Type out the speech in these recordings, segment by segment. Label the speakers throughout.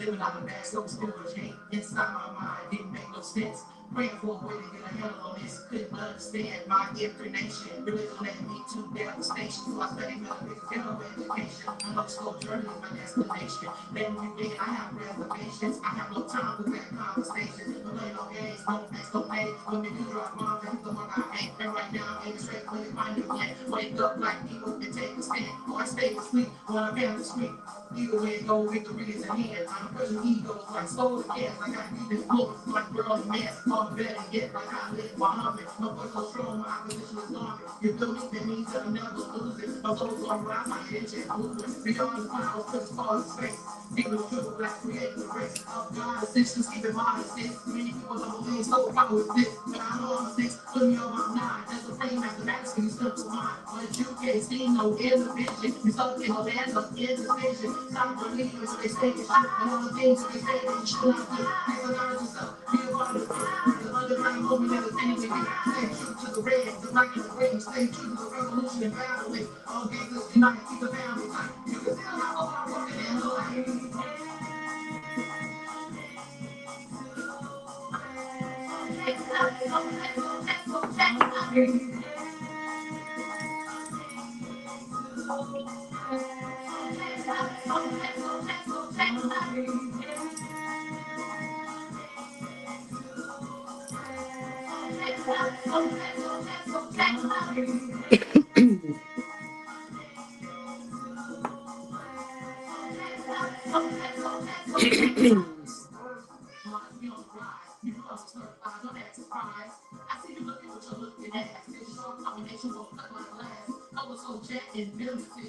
Speaker 1: living out the bad, so storage hate inside my mind didn't make no sense. Praying for a way to get a handle on this, couldn't understand my inclination. Religion led me to devastation, so I studied metaphysical education. I know slow journey is my destination. Let me begin, I have reservations. I have no time for that conversation. No play no games, no flex, no pay. When me do drop mom, and the one I hate. And right now, I'm aiming straight for the mind again. Wake up like people and take a stand. Or I stay asleep, or I'm down the street. Either way it go, victory is in hand. I'm pushing egos like soul again. Like I need this influence, like girl and man. All better yet, like I live Muhammad. No one so strong, my opposition is gone. You feel me? That means that I'm never losing. My goals on rise, my intentions moving. Beyond the clouds, cause it's all in space. Even the triple black creating the race of God. Essentially, keeping my assist. Many people don't believe so power is this. But I know I'm six, put me on my nine. That's the frame mathematics, can you simple mind? But you can't see no indivision. You stuck in a land of indecision. Some believe so they say it's shit. And all the things that they say that you should not do. Recognize yourself, be a part of the group. The underground movement that is anything you stay true to the red, the black and the green. Stay true to the revolution and battling. All gangsters unite, keep the family tight. You can still have a lot working in the light.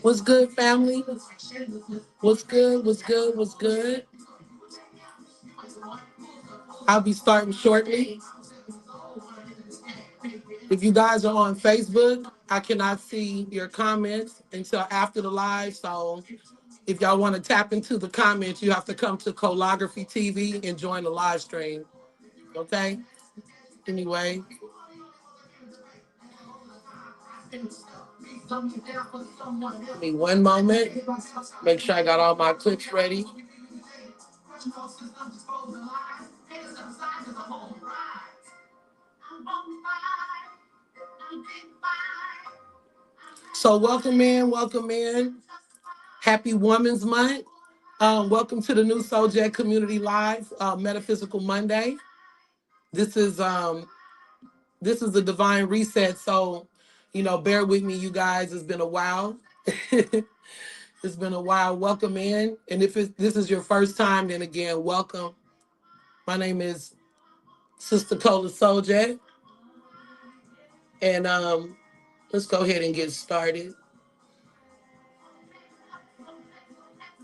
Speaker 1: What's good, family? What's good? What's good? What's good? I'll be starting shortly. If you guys are on Facebook, I cannot see your comments until after the live. So if y'all want to tap into the comments, you have to come to Colography TV and join the live stream. Okay? Anyway. Give me one moment. Make sure I got all my clips ready. So welcome in, welcome in. Happy Women's Month. Welcome to the new Souljet Community Live, Metaphysical Monday. This is the divine reset. So, bear with me, you guys. It's been a while. It's been a while. Welcome in. And if this is your first time, then again, welcome. My name is Sister Cola Souljet. And let's go ahead and get started.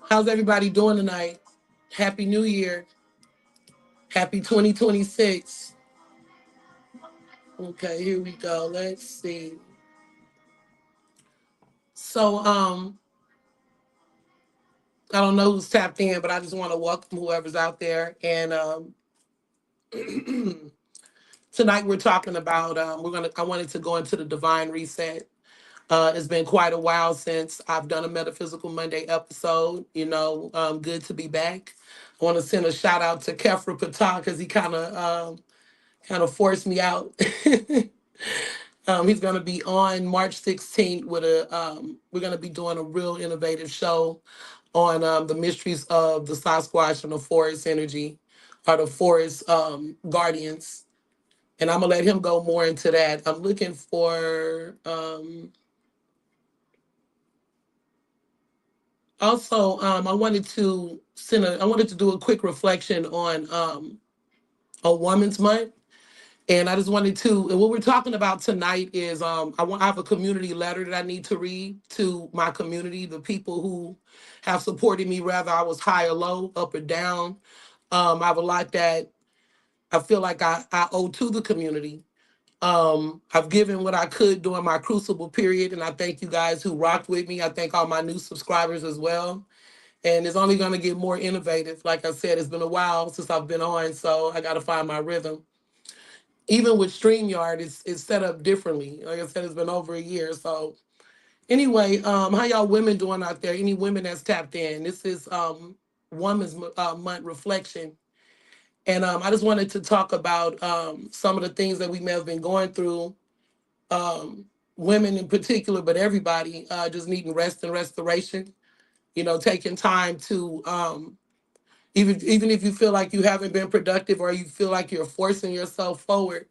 Speaker 1: How's everybody doing tonight? Happy New Year. Happy 2026. Okay, here we go. Let's see. So, I don't know who's tapped in, but I just want to welcome whoever's out there. And tonight we're talking about I wanted to go into the divine reset. It's been quite a while since I've done a Metaphysical Monday episode. Good to be back. I want to send a shout out to Kefra Patah because he kind of forced me out. He's going to be on March 16th with we're going to be doing a real innovative show on the mysteries of the Sasquatch and the forest energy, or the forest guardians. And I'm going to let him go more into that. I'm looking for... Also, I wanted to do a quick reflection on a Women's Month. And I just wanted to, and what we're talking about tonight is I have a community letter that I need to read to my community, the people who have supported me, whether I was high or low, up or down. I have a lot that I feel like I owe to the community. I've given what I could during my crucible period, and I thank you guys who rocked with me. I thank all my new subscribers as well. And it's only going to get more innovative. Like I said, it's been a while since I've been on, so I got to find my rhythm. Even with StreamYard, it's set up differently. Like I said, it's been over a year. So anyway, how y'all women doing out there? Any women that's tapped in? This is
Speaker 2: Women's Month reflection. And I just wanted to talk about some of the things that we may have been going through, um, women in particular, but everybody just needing rest and restoration. Taking time to, even if you feel like you haven't been productive or you feel like you're forcing yourself forward,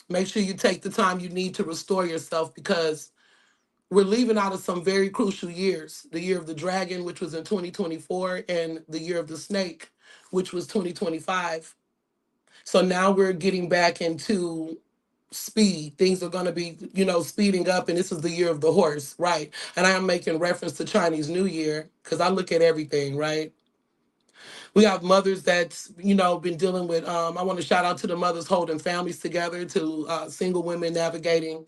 Speaker 2: make sure you take the time you need to restore yourself, because we're leaving out of some very crucial years: the year of the dragon, which was in 2024, and the year of the snake, which was 2025. So now we're getting back into speed. Things are going to be, speeding up, and this is the year of the horse, right? And I am making reference to Chinese New Year because I look at everything, right? We have mothers that's, been dealing with, I want to shout out to the mothers holding families together, to single women navigating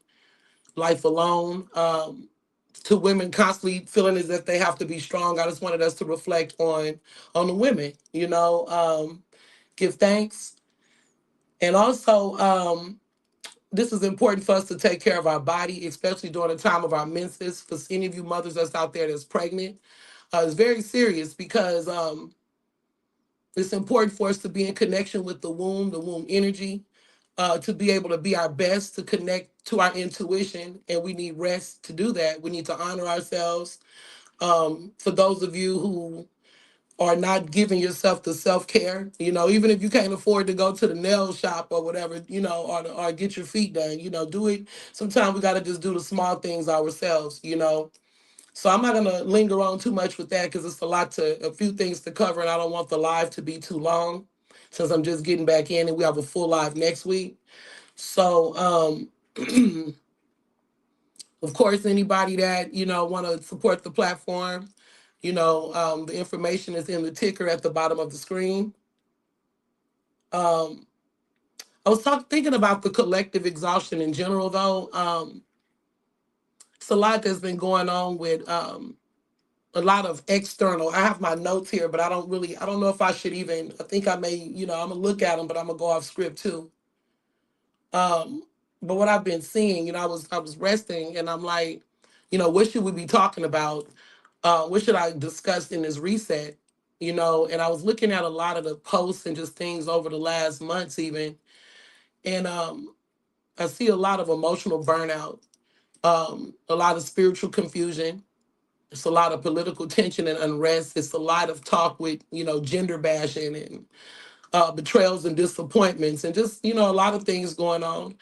Speaker 2: life alone, to women constantly feeling as if they have to be strong. I just wanted us to reflect on the women, give thanks. And also, this is important for us to take care of our body, especially during the time of our menses. For any of you mothers that's out there that's pregnant, it's very serious, because it's important for us to be in connection with the womb energy, to be able to be our best, to connect to our intuition. And we need rest to do that. We need to honor ourselves. For those of you who are not giving yourself the self-care, even if you can't afford to go to the nail shop or whatever, or get your feet done, do it. Sometimes we got to just do the small things ourselves. So I'm not going to linger on too much with that, because it's a few things to cover, and I don't want the live to be too long, since I'm just getting back in and we have a full live next week. So, of course, anybody that, want to support the platform, the information is in the ticker at the bottom of the screen. Um, I was thinking about the collective exhaustion in general, though. It's a lot that's been going on with a lot of external. I have my notes here, but I don't know if I should even. I think I may, I'm gonna look at them, but I'm gonna go off script too. Um, but what I've been seeing, I was resting, and I'm like, what should we be talking about? What should I discuss in this reset? And I was looking at a lot of the posts and just things over the last months, even, and I see a lot of emotional burnout, a lot of spiritual confusion. It's a lot of political tension and unrest. It's a lot of talk with, gender bashing and betrayals and disappointments, and just, a lot of things going on.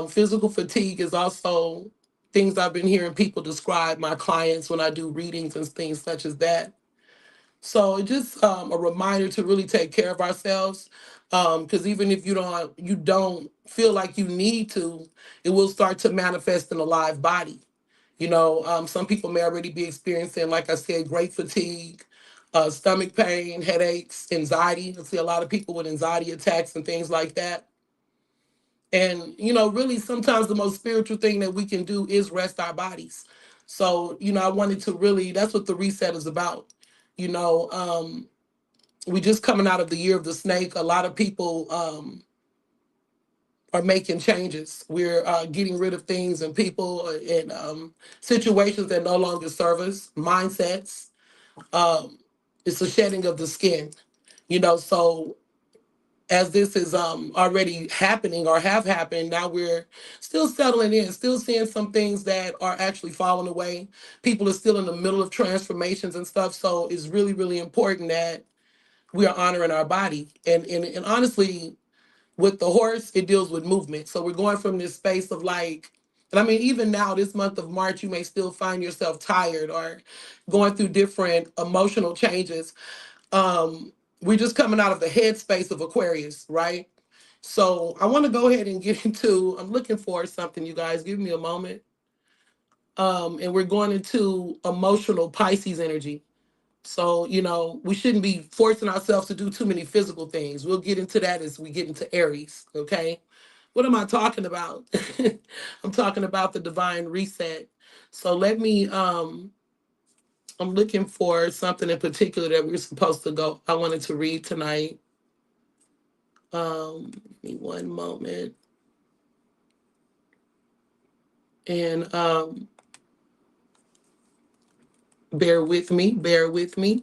Speaker 2: Physical fatigue is also things I've been hearing people describe, my clients, when I do readings and things such as that. So it's just a reminder to really take care of ourselves, because even if you don't feel like you need to, it will start to manifest in a live body. Some people may already be experiencing, like I said, great fatigue, stomach pain, headaches, anxiety. I see a lot of people with anxiety attacks and things like that. And, really sometimes the most spiritual thing that we can do is rest our bodies. So, I wanted to really, that's what the reset is about. You know, we just coming out of the year of the snake. A lot of people are making changes. We're getting rid of things and people and situations that no longer serve us, mindsets. Um, it's a shedding of the skin, so as this is already happening or have happened, now we're still settling in, still seeing some things that are actually falling away. People are still in the middle of transformations and stuff. So it's really, really important that we are honoring our body. And honestly, with the horse, it deals with movement. So we're going from this space of like, and I mean, even now, this month of March, you may still find yourself tired or going through different emotional changes. We're just coming out of the headspace of Aquarius, right? So I want to go ahead and get into, I'm looking for something, you guys. Give me a moment. And we're going into emotional Pisces energy. So, we shouldn't be forcing ourselves to do too many physical things. We'll get into that as we get into Aries, okay? What am I talking about? I'm talking about the divine reset. So I'm looking for something in particular that we're supposed to go. I wanted to read tonight. Give me one moment. And bear with me, bear with me.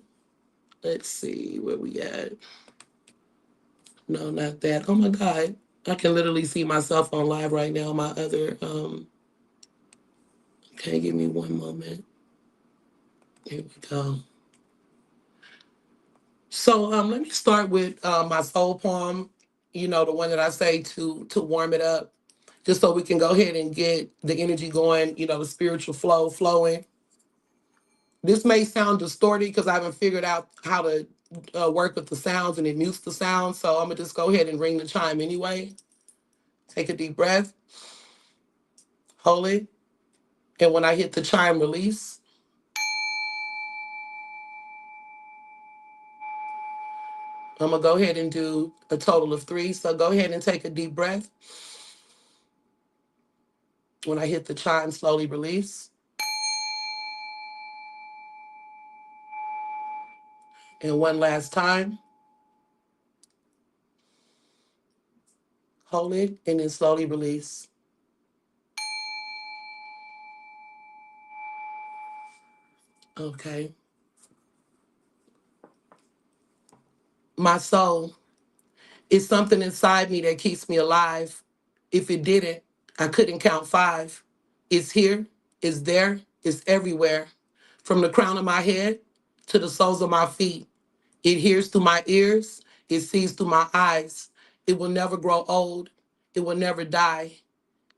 Speaker 2: Let's see where we at. No, not that. Oh my God. I can literally see myself on live right now. My other, okay, give me one moment. Here we go. So let me start with my soul poem, the one that I say to warm it up, just so we can go ahead and get the energy going, the spiritual flow flowing. This may sound distorted because I haven't figured out how to work with the sounds and it mutes the sound. So I'm gonna just go ahead and ring the chime anyway. Take a deep breath, hold it, and when I hit the chime, release. I'm gonna go ahead and do a total of 3. So go ahead and take a deep breath. When I hit the chime, slowly release. And one last time, hold it, and then slowly release. Okay. My soul is something inside me that keeps me alive. If it didn't, I couldn't count 5. It's here, it's there, it's everywhere. From the crown of my head to the soles of my feet. It hears through my ears, it sees through my eyes. It will never grow old, it will never die.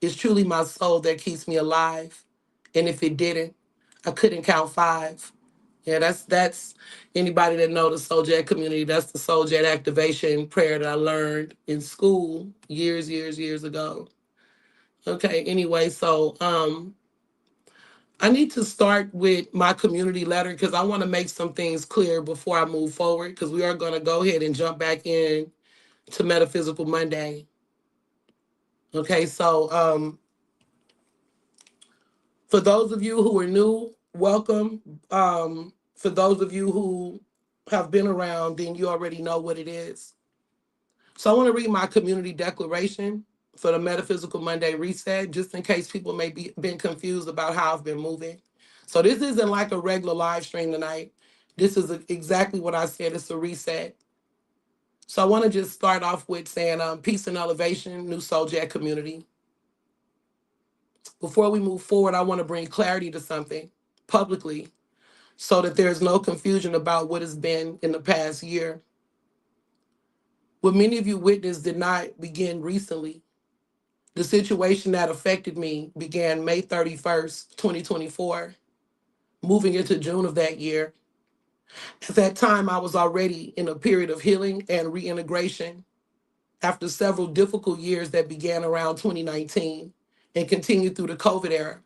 Speaker 2: It's truly my soul that keeps me alive. And if it didn't, I couldn't count 5. Yeah, that's anybody that know the Soul Jet community. That's the Soul Jet activation prayer that I learned in school years ago. Okay, anyway, so I need to start with my community letter because I want to make some things clear before I move forward because we are going to go ahead and jump back in to Metaphysical Monday. Okay, so for those of you who are new, welcome. For those of you who have been around, then you already know what it is. So I want to read my community declaration for the Metaphysical Monday reset, just in case people may be been confused about how I've been moving. So this isn't like a regular live stream tonight. This is exactly what I said. It's a reset. So I want to just start off with saying peace and elevation, new Soul Jet community. Before we move forward, I want to bring clarity to something publicly so that there's no confusion about what has been in the past year. What many of you witnessed did not begin recently. The situation that affected me began May 31st, 2024, moving into June of that year. At that time, I was already in a period of healing and reintegration after several difficult years that began around 2019 and continued through the COVID era.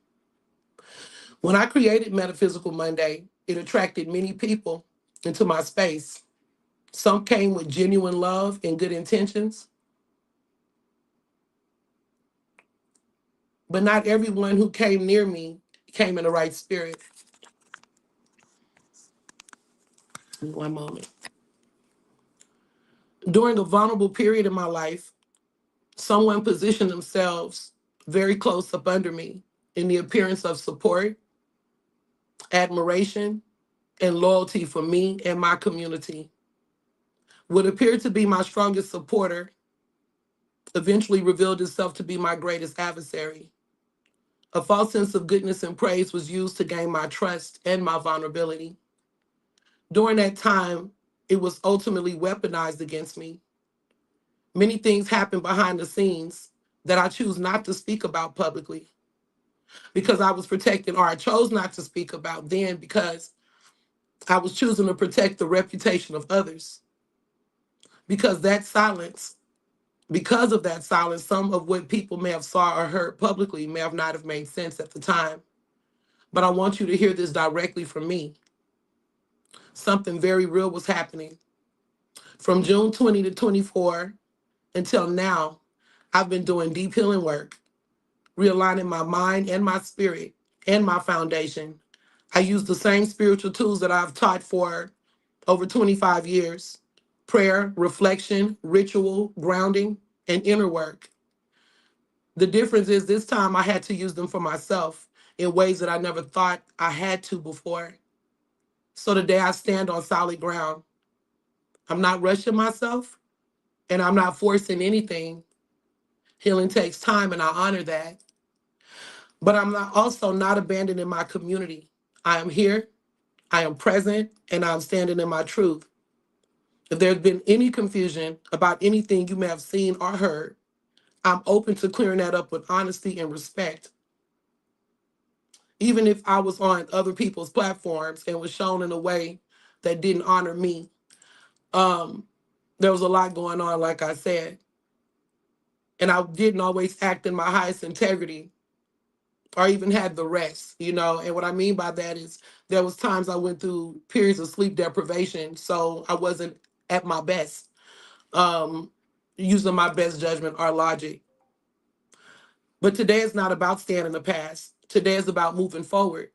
Speaker 2: When I created Metaphysical Monday, it attracted many people into my space. Some came with genuine love and good intentions, but not everyone who came near me came in the right spirit. One moment. During a vulnerable period in my life, someone positioned themselves very close up under me in the appearance of support, admiration, and loyalty for me and my community. What appeared to be my strongest supporter eventually revealed itself to be my greatest adversary. A false sense of goodness and praise was used to gain my trust and my vulnerability. During that time, it was ultimately weaponized against me. Many things happened behind the scenes that I choose not to speak about publicly because I was protecting, or I chose not to speak about then because I was choosing to protect the reputation of others. Because that silence, because of that silence, some of what people may have saw or heard publicly may have not have made sense at the time. But I want you to hear this directly from me. Something very real was happening. From June 20 to 24 until now, I've been doing deep healing work, realigning my mind and my spirit and my foundation. I use the same spiritual tools that I've taught for over 25 years: prayer, reflection, ritual, grounding, and inner work. The difference is this time I had to use them for myself in ways that I never thought I had to before. So today I stand on solid ground. I'm not rushing myself and I'm not forcing anything. Healing takes time and I honor that. But I'm not, also not abandoning my community. I am here, I am present, and I'm standing in my truth. If there's been any confusion about anything you may have seen or heard, I'm open to clearing that up with honesty and respect. Even if I was on other people's platforms and was shown in a way that didn't honor me, um, there was a lot going on, like I said, and I didn't always act in my highest integrity or even had the rest, you know. And what I mean by that is there was times I went through periods of sleep deprivation, so I wasn't at my best, um, using my best judgment or logic. But today is not about staying in the past. Today is about moving forward.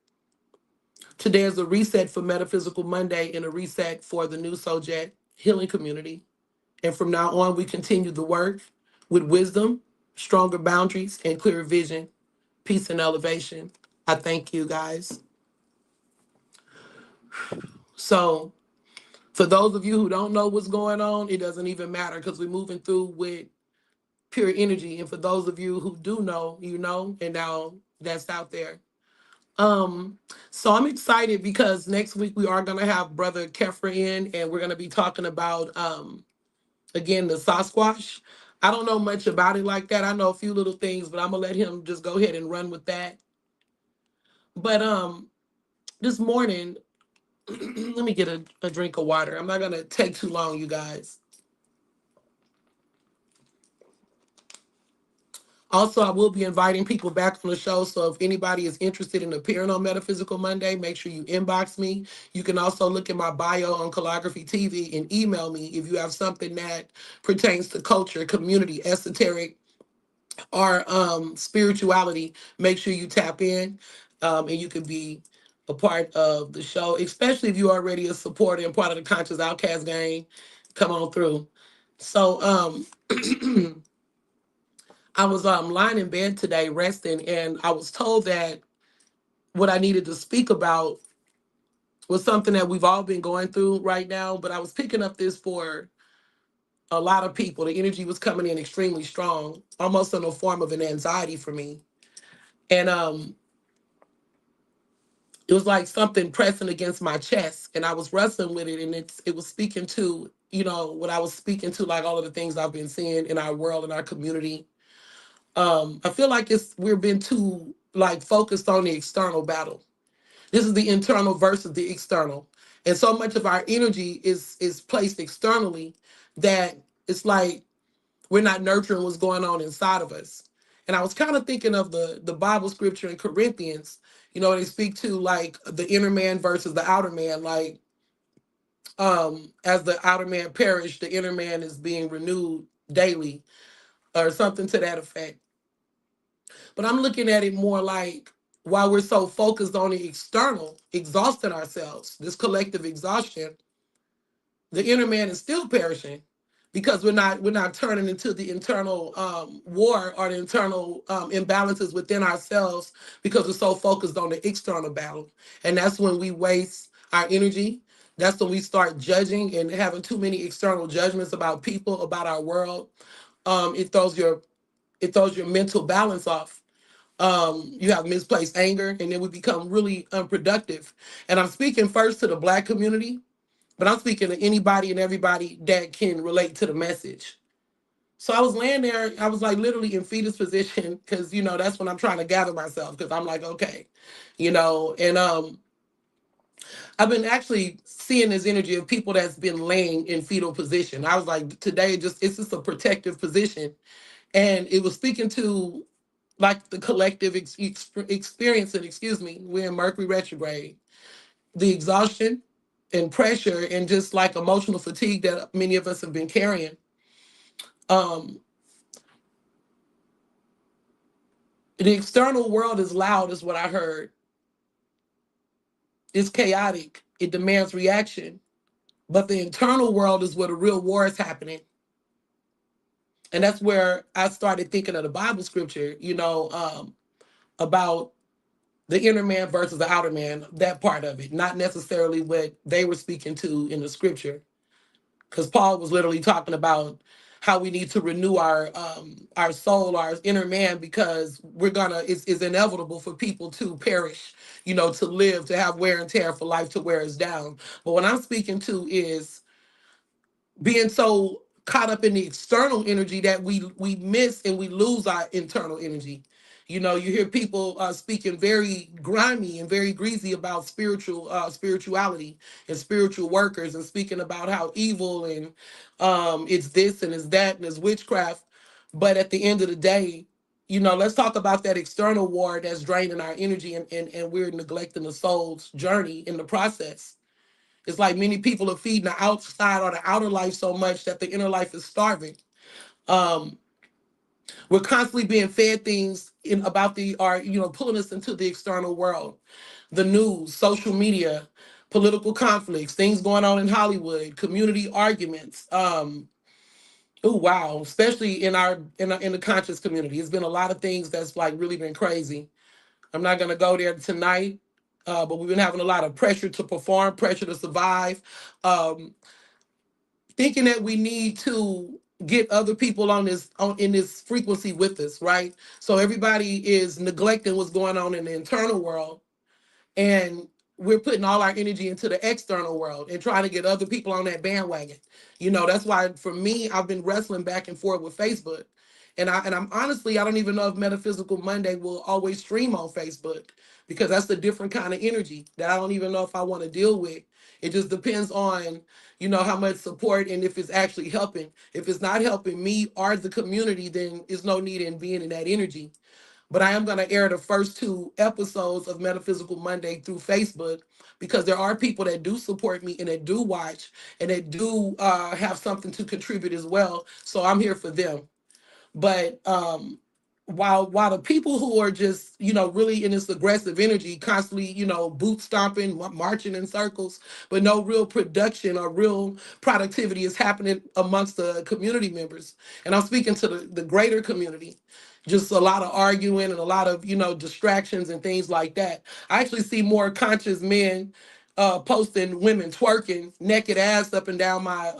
Speaker 2: Today is a reset for Metaphysical Monday and a reset for the new Souljet healing community. And from now on, we continue the work with wisdom, stronger boundaries, and clearer vision, peace and elevation. I thank you guys. So, for those of you who don't know what's going on, it doesn't even matter because we're moving through with pure energy. And for those of you who do know, you know, and now that's out there. Um, so I'm excited because next week we are gonna have Brother Kefra in, and we're gonna be talking about again the Sasquatch. I don't know much about it like that. I know a few little things, but I'm gonna let him just go ahead and run with that. But this morning, let me get a drink of water. I'm not gonna take too long, you guys. Also, I will be inviting people back on the show. So if anybody is interested in appearing on Metaphysical Monday, make sure you inbox me. You can also look at my bio on Calligraphy TV and email me if you have something that pertains to culture, community, esoteric, or spirituality. Make sure you tap in, and you can be a part of the show, especially if you're already a supporter and part of the Conscious Outcast gang. Come on through. So I was lying in bed today resting, and I was told that what I needed to speak about was something that we've all been going through right now. But I was picking up this for a lot of people. The energy was coming in extremely strong, almost in a form of an anxiety for me. And it was like something pressing against my chest, and I was wrestling with it, and it was speaking to, you know, what I was speaking to, like all of the things I've been seeing in our world, in our community. I feel like we're been too like focused on the external battle. This is the internal versus the external. And so much of our energy is placed externally that it's like we're not nurturing what's going on inside of us. And I was kind of thinking of the Bible scripture in Corinthians. You know, they speak to like the inner man versus the outer man. Like, as the outer man perished, the inner man is being renewed daily, or something to that effect. But I'm looking at it more like, while we're so focused on the external, exhausting ourselves, this collective exhaustion, the inner man is still perishing because we're not turning into the internal war or the internal imbalances within ourselves because we're so focused on the external battle. And that's when we waste our energy. That's when we start judging and having too many external judgments about people, about our world. It throws your mental balance off. You have misplaced anger, and then we become really unproductive. And I'm speaking first to the Black community, but I'm speaking to anybody and everybody that can relate to the message. So I was laying there, I was like literally in fetus position because, you know, that's when I'm trying to gather myself because I'm like, okay, you know, and I've been actually seeing this energy of people that's been laying in fetal position. I was like, today, it's just a protective position. And it was speaking to like the collective experience, and excuse me, we're in Mercury retrograde, the exhaustion and pressure and just like emotional fatigue that many of us have been carrying. Um, the external world is loud, is what I heard. It's chaotic. It demands reaction. But the internal world is where the real war is happening. And that's where I started thinking of the Bible scripture, you know, about the inner man versus the outer man, that part of it, not necessarily what they were speaking to in the scripture. because Paul was literally talking about how we need to renew our soul, our inner man, because we're gonna it's inevitable for people to perish, to live, to have wear and tear, for life to wear us down. But what I'm speaking to is being so caught up in the external energy that we miss and we lose our internal energy. You hear people speaking very grimy and very greasy about spirituality and spiritual workers, and speaking about how evil and it's this and it's that and it's witchcraft. But at the end of the day, let's talk about that external war that's draining our energy, and we're neglecting the soul's journey in the process. It's like many people are feeding the outside or the outer life so much that the inner life is starving. Um, we're constantly being fed things in about the are pulling us into the external world, the news, social media, political conflicts, things going on in Hollywood, community arguments. Oh wow, especially in the conscious community, it's been a lot of things that's like really been crazy. I'm not gonna go there tonight, but we've been having a lot of pressure to perform, pressure to survive. Um, Thinking that we need to get other people in this frequency with us, right? So everybody is neglecting what's going on in the internal world, and we're putting all our energy into the external world and trying to get other people on that bandwagon. That's why for me, I've been wrestling back and forth with Facebook. And I'm honestly, I don't even know if Metaphysical Monday will always stream on Facebook, because that's a different kind of energy that I don't even know if I want to deal with. It just depends on, how much support, and if it's actually helping. If it's not helping me or the community, then there's no need in being in that energy. But I am going to air the first two episodes of Metaphysical Monday through Facebook, because there are people that do support me and that do watch and that do have something to contribute as well. So I'm here for them. But while the people who are just really in this aggressive energy, constantly boot stomping, marching in circles, but no real production or real productivity is happening amongst the community members. And I'm speaking to the greater community. Just a lot of arguing and a lot of distractions and things like that. I actually see more conscious men posting women twerking naked ass up and down my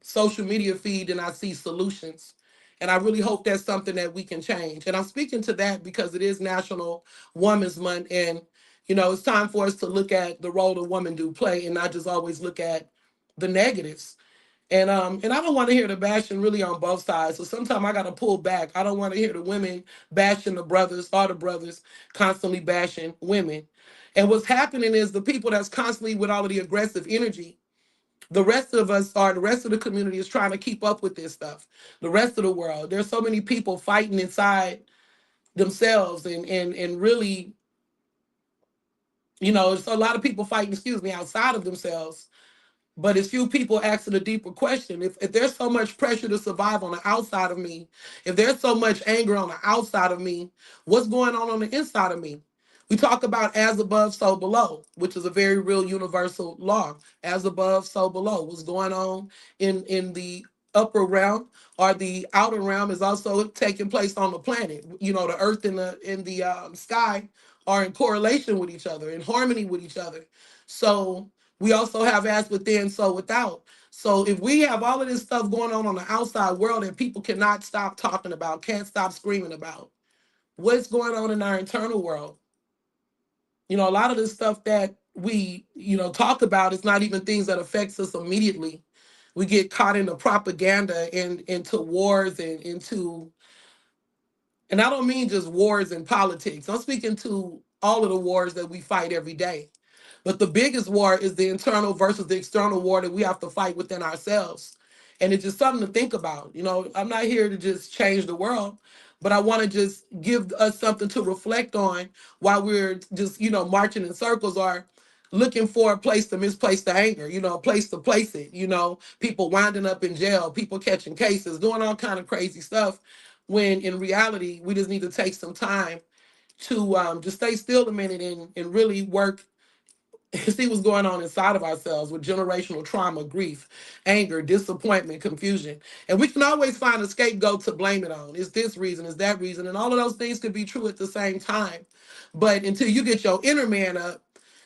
Speaker 2: social media feed than I see solutions. And I really hope that's something that we can change. And I'm speaking to that because it is National Women's Month. And, it's time for us to look at the role the women do play and not just always look at the negatives. And I don't want to hear the bashing really on both sides. So sometimes I gotta pull back. I don't want to hear the women bashing the brothers, or the brothers constantly bashing women. And what's happening is the people that's constantly with all of the aggressive energy, the rest of us, or the rest of the community, is trying to keep up with this stuff. The rest of the world, there's so many people fighting inside themselves, and really, it's a lot of people fighting, excuse me, outside of themselves. But it's few people asking a deeper question. If there's so much pressure to survive on the outside of me, if there's so much anger on the outside of me, what's going on the inside of me? We talk about as above, so below, which is a very real universal law. As above, so below. What's going on in the upper realm or the outer realm is also taking place on the planet. The earth and the sky are in correlation with each other, in harmony with each other. So we also have as within, so without. So if we have all of this stuff going on the outside world that people cannot stop talking about, can't stop screaming about, what's going on in our internal world? A lot of this stuff that we, talk about is not even things that affects us immediately. We get caught in the propaganda and into wars and into, and I don't mean just wars in politics. I'm speaking to all of the wars that we fight every day. But the biggest war is the internal versus the external war that we have to fight within ourselves. And it's just something to think about. I'm not here to just change the world, but I want to just give us something to reflect on while we're just, marching in circles, or looking for a place to misplace the anger, a place to place it, people winding up in jail, people catching cases, doing all kind of crazy stuff. When in reality, we just need to take some time to just stay still a minute and really work, see what's going on inside of ourselves with generational trauma, grief, anger, disappointment, confusion. And we can always find a scapegoat to blame it on. It's this reason, it's that reason. And all of those things could be true at the same time. But until you get your inner man up,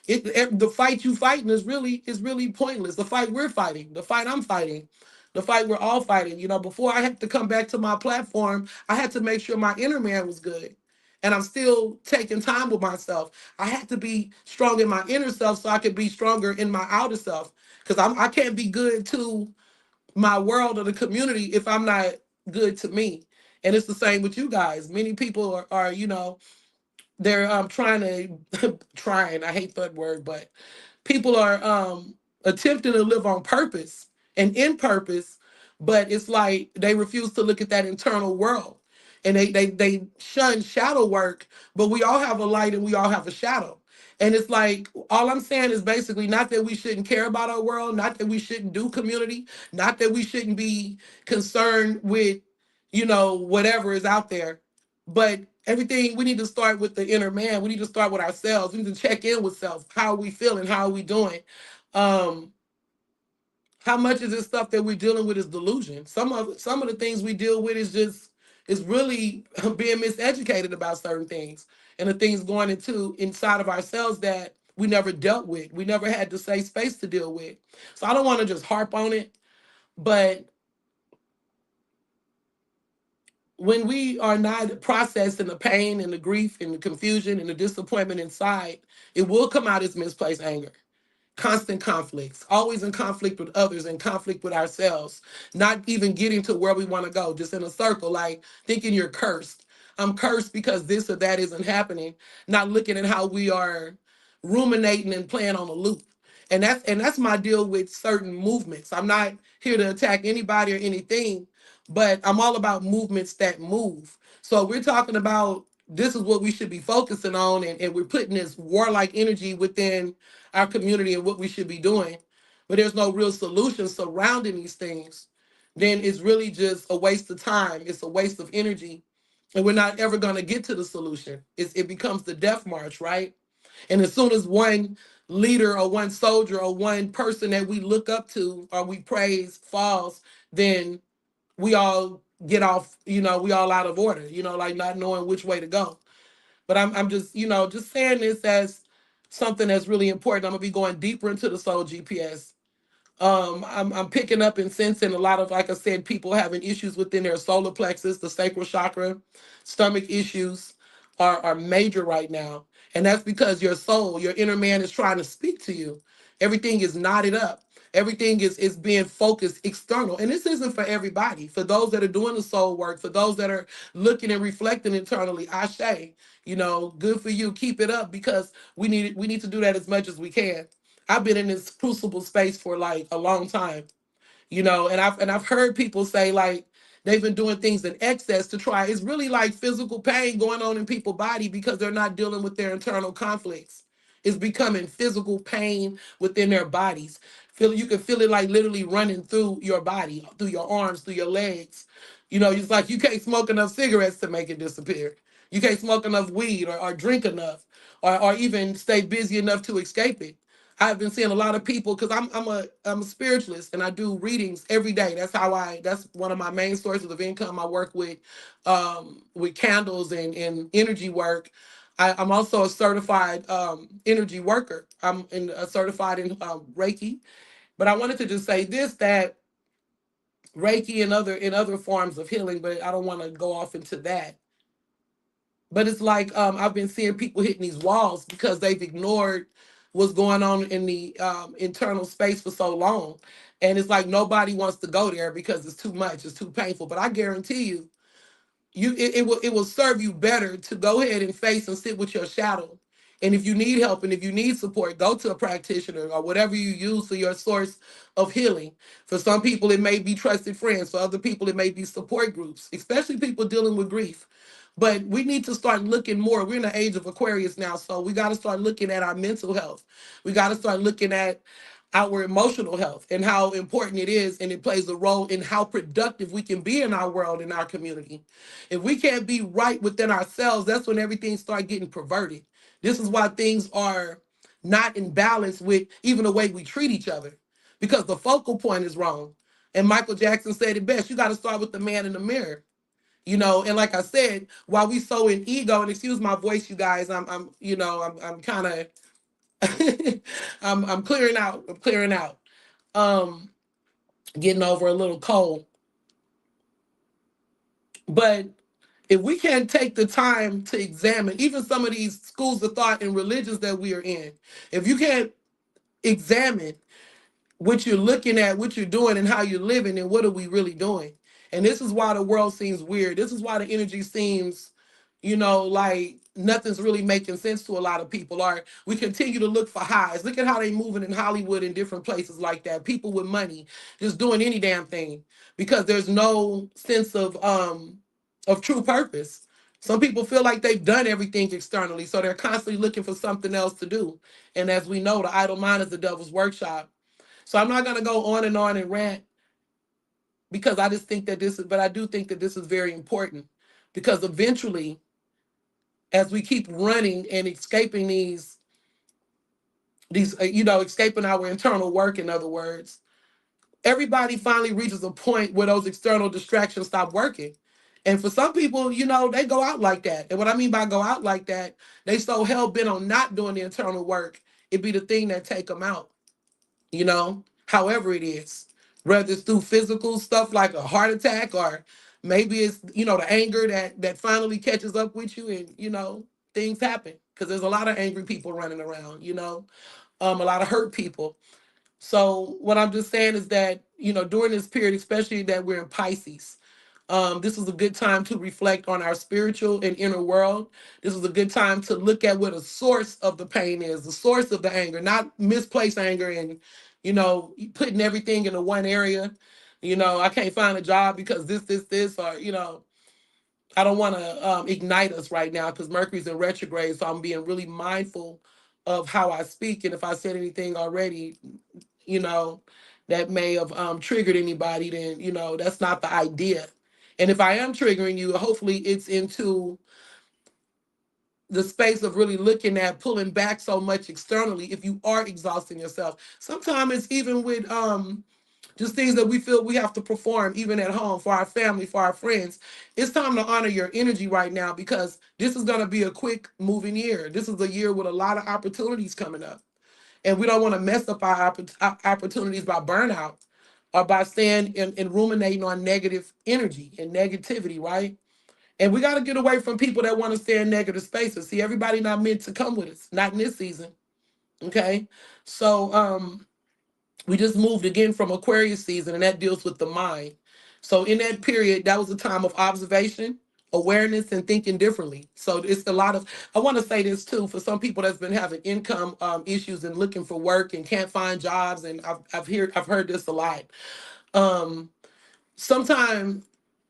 Speaker 2: The fight you fighting is really pointless. The fight we're fighting, the fight I'm fighting, the fight we're all fighting. Before I had to come back to my platform, I had to make sure my inner man was good. And I'm still taking time with myself. I had to be strong in my inner self so I could be stronger in my outer self. Because I can't be good to my world or the community if I'm not good to me. And it's the same with you guys. Many people are they're trying to trying, I hate that word, but people are attempting to live on purpose and in purpose, but it's like they refuse to look at that internal world, and they shun shadow work. But we all have a light and we all have a shadow. And it's like, all I'm saying is basically not that we shouldn't care about our world, not that we shouldn't do community, not that we shouldn't be concerned with whatever is out there, but everything, we need to start with the inner man. We need to start with ourselves. We need to check in with self. How are we feeling? How are we doing? Um, how much of this stuff that we're dealing with is delusion? Some of the things we deal with is really being miseducated about certain things, and the things going into inside of ourselves that we never dealt with. We never had the safe space to deal with. So I don't want to just harp on it, but when we are not processing the pain and the grief and the confusion and the disappointment inside, it will come out as misplaced anger. Constant conflicts, always in conflict with others, in conflict with ourselves, not even getting to where we want to go, just in a circle, like thinking you're cursed. I'm cursed because this or that isn't happening, not looking at how we are ruminating and playing on a loop. And that's my deal with certain movements. I'm not here to attack anybody or anything, but I'm all about movements that move. So we're talking about, this is what we should be focusing on, and we're putting this warlike energy within our community and what we should be doing, but there's no real solution surrounding these things, then it's really just a waste of time. It's a waste of energy, and we're not ever going to get to the solution. It becomes the death march, right? And as soon as one leader or one soldier or one person that we look up to or we praise falls, then we all get off, we all out of order, like not knowing which way to go. But I'm just, just saying this as something that's really important. I'm gonna be going deeper into the soul GPS. I'm picking up and sensing a lot of, like I said, people having issues within their solar plexus, the sacral chakra, stomach issues are major right now. And that's because your soul, your inner man is trying to speak to you. Everything is knotted up. Everything is being focused external. And this isn't for everybody. For those that are doing the soul work, for those that are looking and reflecting internally, Ashe, good for you. Keep it up, because we need to do that as much as we can. I've been in this crucible space for like a long time, and I've heard people say like they've been doing things in excess to try. It's really like physical pain going on in people's body because they're not dealing with their internal conflicts. It's becoming physical pain within their bodies. You can feel it like literally running through your body, through your arms, through your legs. It's like you can't smoke enough cigarettes to make it disappear. You can't smoke enough weed or drink enough or even stay busy enough to escape it. I've been seeing a lot of people, because I'm a spiritualist and I do readings every day. That's one of my main sources of income. I work with candles and energy work. I'm also a certified energy worker. Certified in Reiki. But I wanted to just say this, that Reiki and other forms of healing, but I don't want to go off into that. But it's like, I've been seeing people hitting these walls because they've ignored what's going on in the internal space for so long. And it's like nobody wants to go there because it's too much, it's too painful. But I guarantee you, it will serve you better to go ahead and face and sit with your shadow. And if you need help and if you need support, go to a practitioner or whatever you use for your source of healing. For some people, it may be trusted friends. For other people, it may be support groups, especially people dealing with grief. But we need to start looking more. We're in the age of Aquarius now, so we got to start looking at our mental health. We got to start looking at our emotional health and how important it is, and it plays a role in how productive we can be in our world, in our community. If we can't be right within ourselves, that's when everything starts getting perverted. This is why things are not in balance with even the way we treat each other, because the focal point is wrong. And Michael Jackson said it best: you got to start with the man in the mirror. And like I said, while we so in ego, and excuse my voice, you guys, I'm kind of I'm clearing out. I'm clearing out. Um, Getting over a little cold. But if we can't take the time to examine even some of these schools of thought and religions that we are in, if you can't examine what you're looking at, what you're doing, and how you're living, and what are we really doing? And this is why the world seems weird. This is why the energy seems, like nothing's really making sense to a lot of people. Or we continue to look for highs. Look at how they moving in Hollywood and different places like that. People with money just doing any damn thing because there's no sense of true purpose. Some people feel like they've done everything externally, so they're constantly looking for something else to do. And as we know, the idle mind is the devil's workshop. So I'm not going to go on and rant because I just think that this is, but I do think that this is very important because eventually, as we keep running and escaping escaping our internal work, in other words, everybody finally reaches a point where those external distractions stop working. And for some people, they go out like that. And what I mean by go out like that, they so hell bent on not doing the internal work, it be the thing that take them out. However it is, whether it's through physical stuff like a heart attack, or maybe it's, the anger that finally catches up with you, and, things happen because there's a lot of angry people running around, a lot of hurt people. So what I'm just saying is that, during this period, especially that we're in Pisces, this is a good time to reflect on our spiritual and inner world. This is a good time to look at what the source of the pain is, the source of the anger, not misplaced anger and, putting everything into one area. I can't find a job because this, or, I don't want to ignite us right now because Mercury's in retrograde. So I'm being really mindful of how I speak. And if I said anything already, you know, that may have triggered anybody, then, that's not the idea. And if I am triggering you, hopefully it's into the space of really looking at pulling back so much externally if you are exhausting yourself. Sometimes it's even with just things that we feel we have to perform, even at home, for our family, for our friends. It's time to honor your energy right now because this is going to be a quick moving year. This is a year with a lot of opportunities coming up. And we don't want to mess up our opportunities by burnout or by staying and ruminating on negative energy and negativity, right? And we got to get away from people that want to stay in negative spaces. See, everybody not meant to come with us, not in this season. Okay. So we just moved again from Aquarius season, and that deals with the mind. So in that period, that was a time of observation, awareness, and thinking differently. So it's a lot of, I want to say this too, for some people that's been having income issues and looking for work and can't find jobs. And I've heard this a lot. Um, Sometimes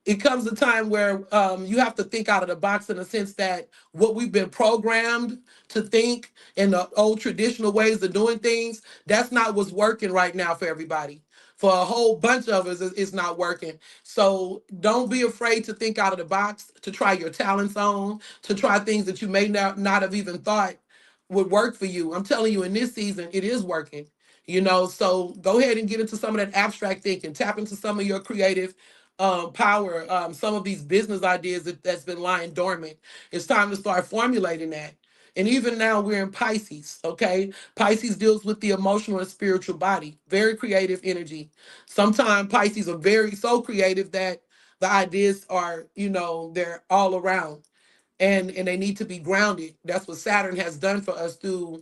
Speaker 2: it comes a time where you have to think out of the box in the sense that what we've been programmed to think in the old traditional ways of doing things, that's not what's working right now for everybody. For a whole bunch of us, it's not working. So don't be afraid to think out of the box, to try your talents on, to try things that you may not have even thought would work for you. I'm telling you, in this season, it is working. So go ahead and get into some of that abstract thinking, tap into some of your creative power, some of these business ideas that's been lying dormant. It's time to start formulating that. And even now we're in Pisces, okay? Pisces deals with the emotional and spiritual body, very creative energy. Sometimes Pisces are very so creative that the ideas are, they're all around, and they need to be grounded. That's what Saturn has done for us through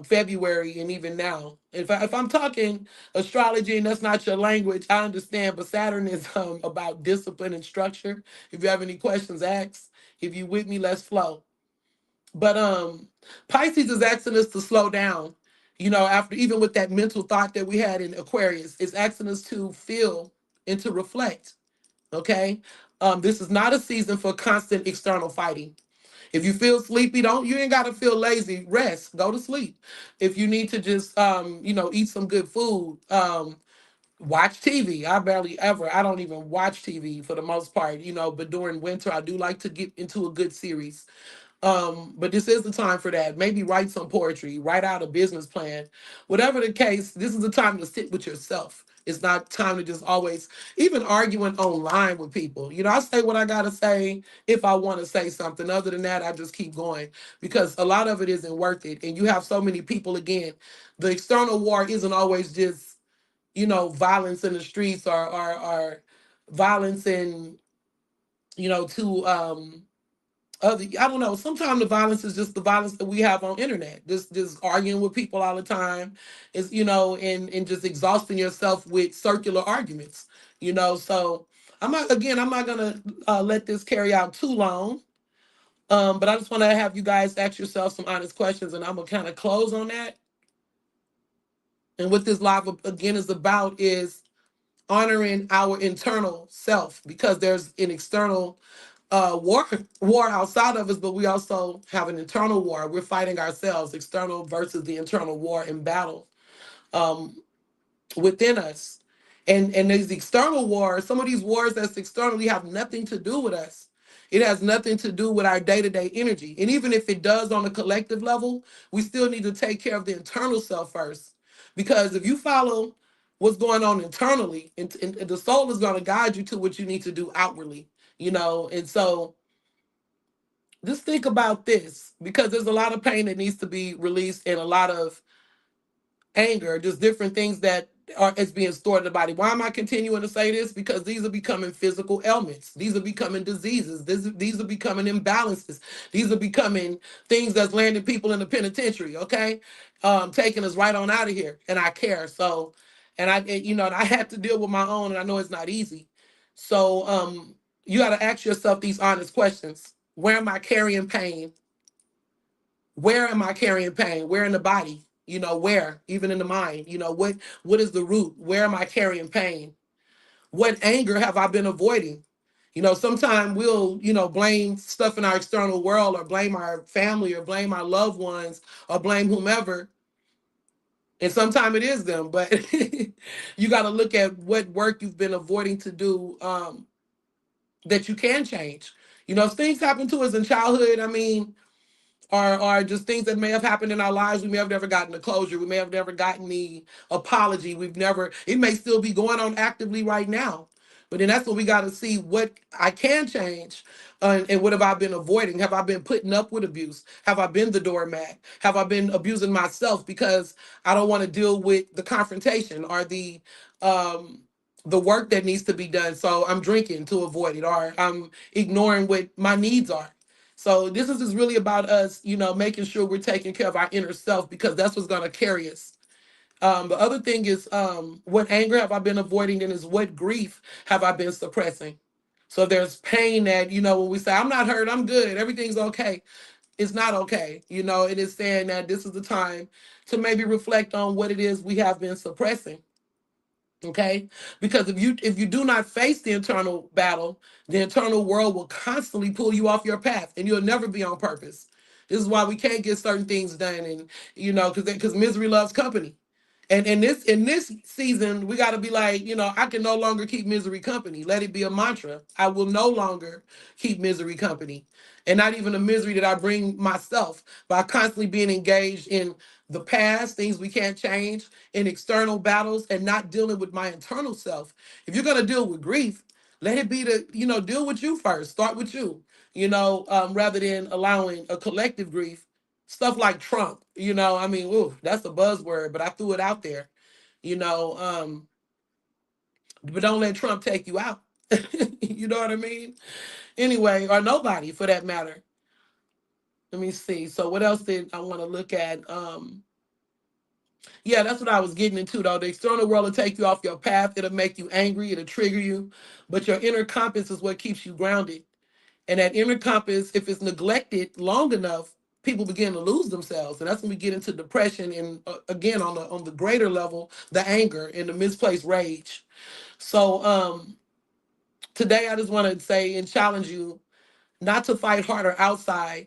Speaker 2: February and even now. If I'm talking astrology and that's not your language, I understand. But Saturn is about discipline and structure. If you have any questions, ask. If you with me, let's flow. But Pisces is asking us to slow down. After even with that mental thought that we had in Aquarius, it's asking us to feel and to reflect. Okay, this is not a season for constant external fighting. If you feel sleepy, you ain't gotta feel lazy. Rest, go to sleep. If you need to just eat some good food, watch TV. I don't even watch TV for the most part, but during winter I do like to get into a good series. But this is the time for that. Maybe write some poetry, write out a business plan. Whatever the case, this is the time to sit with yourself It's not time to just always, even arguing online with people. I say what I got to say if I want to say something. Other than that, I just keep going because a lot of it isn't worth it. And you have so many people, again, the external war isn't always just, violence in the streets or violence in, to other, I don't know, sometimes the violence is just the violence that we have on internet, just arguing with people all the time, is, and just exhausting yourself with circular arguments. So I'm not gonna let this carry out too long. But I just want to have you guys ask yourself some honest questions, and I'm gonna kind of close on that. And what this live again is about is honoring our internal self, because there's an external war outside of us, but we also have an internal war. We're fighting ourselves, external versus the internal war in battle um, within us. And these external wars, some of these wars that's externally have nothing to do with us. It has nothing to do with our day-to-day energy. And even if it does on a collective level, we still need to take care of the internal self first. Because if you follow what's going on internally, and the soul is going to guide you to what you need to do outwardly. And so just think about this, because there's a lot of pain that needs to be released and a lot of anger, just different things that are is being stored in the body. Why am I continuing to say this? Because these are becoming physical ailments. These are becoming diseases. These are becoming imbalances. These are becoming things that's landing people in the penitentiary, okay? Taking us right on out of here. And I care. So, and I had to deal with my own, and I know it's not easy. So you got to ask yourself these honest questions. Where am I carrying pain? Where am I carrying pain? Where in the body? Where? Even in the mind. What is the root? Where am I carrying pain? What anger have I been avoiding? Sometimes we'll, blame stuff in our external world, or blame our family, or blame our loved ones, or blame whomever. And sometimes it is them, but you got to look at what work you've been avoiding to do, that you can change. If things happen to us in childhood, I mean, are just things that may have happened in our lives. We may have never gotten the closure. We may have never gotten the apology. It may still be going on actively right now. But then that's what we got to see, what I can change, and what have I been avoiding? Have I been putting up with abuse? Have I been the doormat? Have I been abusing myself because I don't want to deal with the confrontation or um, the work that needs to be done? So I'm drinking to avoid it, or I'm ignoring what my needs are. So this is just really about us, making sure we're taking care of our inner self, because that's what's going to carry us. The other thing is, what anger have I been avoiding, and is what grief have I been suppressing? So there's pain that, when we say, I'm not hurt, I'm good, everything's okay. It's not okay. It is saying that this is the time to maybe reflect on what it is we have been suppressing. Okay, because if you do not face the internal battle, the internal world will constantly pull you off your path, and you'll never be on purpose. This is why we can't get certain things done, and because misery loves company. And in this season, we got to be like, I can no longer keep misery company. Let it be a mantra. I will no longer keep misery company, and not even the misery that I bring myself by constantly being engaged in the past, things we can't change, in external battles, and not dealing with my internal self. If you're gonna deal with grief, let it be deal with you first. Start with you. Rather than allowing a collective grief. Stuff like Trump, I mean, ooh, that's a buzzword, but I threw it out there, you know, um, but don't let Trump take you out. You know what I mean? Anyway, or nobody for that matter. Let me see. So what else did I want to look at? Yeah, that's what I was getting into though. The external world will take you off your path. It'll make you angry. It'll trigger you. But your inner compass is what keeps you grounded. And that inner compass, if it's neglected long enough, people begin to lose themselves, and that's when we get into depression. And again, on the greater level, the anger and the misplaced rage. So today, I just want to say and challenge you not to fight harder outside,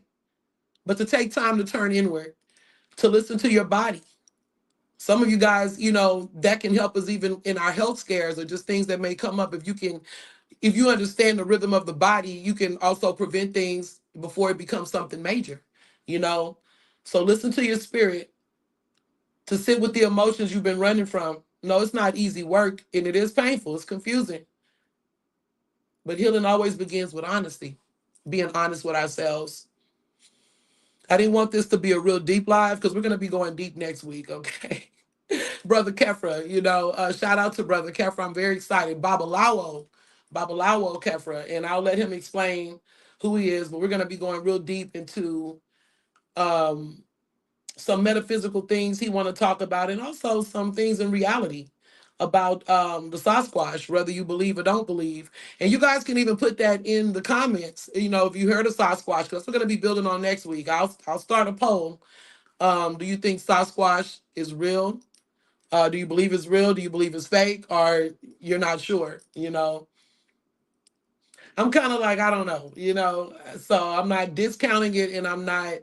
Speaker 2: but to take time to turn inward, to listen to your body. Some of you guys, that can help us even in our health scares, or just things that may come up. If you understand the rhythm of the body, you can also prevent things before it becomes something major, you know? So listen to your spirit, to sit with the emotions you've been running from, No, it's not easy work, and it is painful. It's confusing. But healing always begins with honesty, being honest with ourselves. I didn't want this to be a real deep live because we're going to be going deep next week, okay? Brother Kefra, shout out to Brother Kefra. I'm very excited. Babalawo Kefra, and I'll let him explain who he is, but we're going to be going real deep into um, some metaphysical things he want to talk about, and also some things in reality about the Sasquatch, whether you believe or don't believe. And you guys can even put that in the comments. If you heard of Sasquatch, because we're going to be building on next week. I'll start a poll. Do you think Sasquatch is real? Do you believe it's real? Do you believe it's fake? Or you're not sure? I'm kind of like, I don't know. So I'm not discounting it, and I'm not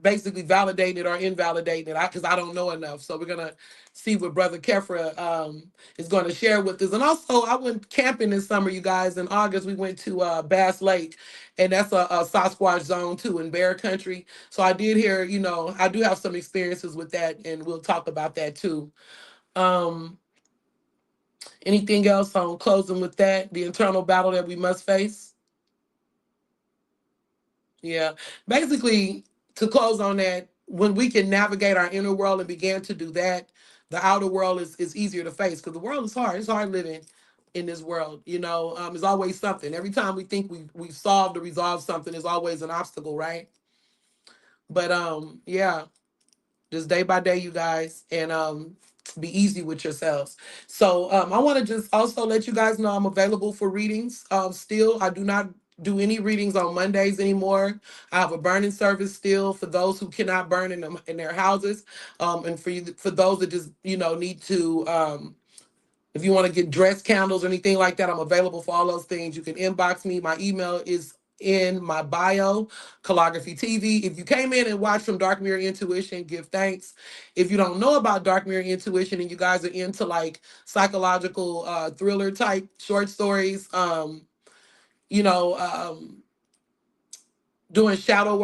Speaker 2: basically validating it or invalidating it because I don't know enough. So we're gonna see what Brother Kefra is going to share with us. And also, I went camping this summer, you guys. In August, we went to Bass Lake, and that's a Sasquatch zone too in Bear Country. So I did hear, I do have some experiences with that, and we'll talk about that too. Um, Anything else on closing with that? The internal battle that we must face. Yeah. Basically, to close on that, when we can navigate our inner world and begin to do that, the outer world is easier to face because the world is hard. It's hard living in this world. There's always something. Every time we think we've solved or resolved something, there's always an obstacle, right? But yeah, just day by day, you guys, and be easy with yourselves. So I want to just also let you guys know I'm available for readings. Still, I do not do any readings on Mondays anymore. I have a burning service still for those who cannot burn in their houses, and for those that just need to. If you want to get dress candles or anything like that, I'm available for all those things. You can inbox me. My email is in my bio, Calligraphy TV. If you came in and watched from Dark Mirror Intuition, give thanks. If you don't know about Dark Mirror Intuition and you guys are into like psychological thriller type short stories, you know, um, doing shadow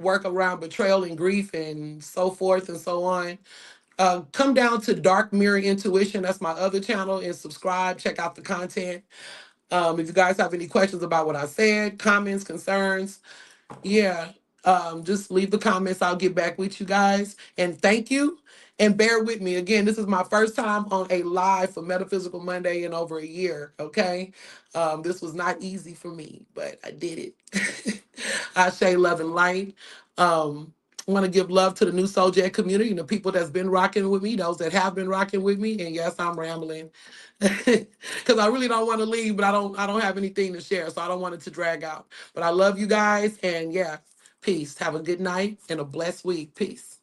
Speaker 2: work around betrayal and grief and so forth and so on, come down to Dark Mirror Intuition. That's my other channel, and subscribe. Check out the content. If you guys have any questions about what I said, comments, concerns, yeah, just leave the comments. I'll get back with you guys. And thank you. And bear with me. Again, this is my first time on a live for Metaphysical Monday in over a year. Okay. This was not easy for me, but I did it. I say love and light. I want to give love to the new Soul Jet community and the people that's been rocking with me, those that have been rocking with me. And yes, I'm rambling because I really don't want to leave, but I don't have anything to share, so I don't want it to drag out. But I love you guys, and yeah, peace. Have a good night and a blessed week. Peace.